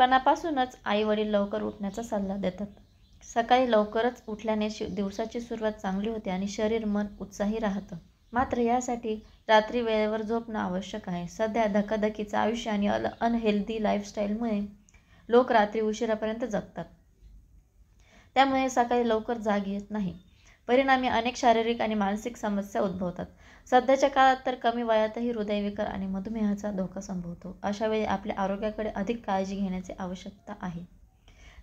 लहानपणापासूनच आई वडील लवकर उठण्याचा सल्ला देतात. सकाळी लवकरच उठल्याने दिवसाची सुरुवात चांगली होते आणि शरीर मन उत्साही राहतं. मात्र यासाठी रात्री वेळेवर झोपणं आवश्यक आहे. सध्या धकाधकीचं आयुष्य आणि अनहेल्दी लाईफस्टाईलमुळे लोक रात्री उशिरापर्यंत जगतात. त्यामुळे सकाळी लवकर जाग येत नाही. परिणामी अनेक शारीरिक आणि मानसिक समस्या उद्भवतात. सध्याच्या काळात तर कमी वयातही हृदयविकार आणि मधुमेहाचा धोका संभवतो. अशा वेळी आपल्या आरोग्याकडे अधिक काळजी घेण्याची आवश्यकता आहे.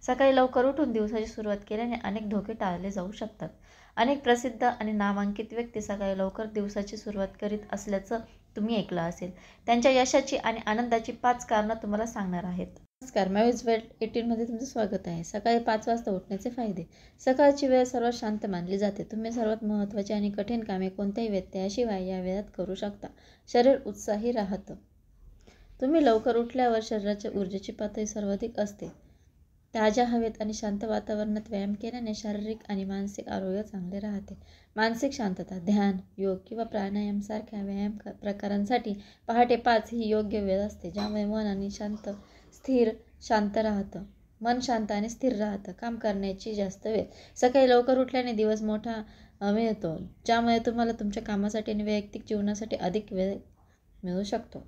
सकाळी लवकर उठून दिवसाची सुरुवात केल्याने अनेक धोके टाळले जाऊ शकतात. अनेक प्रसिद्ध आणि नामांकित व्यक्ती सकाळी लवकर दिवसाची सुरुवात करीत असल्याचं तुम्ही ऐकलं असेल. त्यांच्या यशाची आणि आनंदाची 5 कारणं तुम्हाला सांगणार आहेत. नमस्कार, मॅव्हिज वर्ल्ड 18मध्ये तुमचं स्वागत आहे. सकाळी 5 वाजता उठण्याचे फायदे. सकाळची वेळ सर्वात शांत मानली जाते. तुम्ही सर्वात महत्त्वाची आणि कठीण कामे कोणत्याही व्यत्ययाशिवाय या वेळात करू शकता. शरीर उत्साही राहतं. तुम्ही लवकर उठल्यावर शरीराच्या ऊर्जेची पातळी सर्वाधिक असते. ताज्या हवेत आणि शांत वातावरणात व्यायाम केल्याने शारीरिक आणि मानसिक आरोग्य चांगले राहते. मानसिक शांतता, ध्यान, योग किंवा प्राणायाम सारख्या व्यायाम प्रकारांसाठी पहाटे 5 ही योग्य वेळ असते, ज्यामुळे मन आणि शांत राहतं. मन शांत आणि स्थिर राहतं. काम करण्याची जास्त वेळ. सकाळी लवकर उठल्याने दिवस मोठा मिळतो, ज्यामुळे तुम्हाला तुमच्या कामासाठी आणि वैयक्तिक जीवनासाठी अधिक वेळ मिळू शकतो.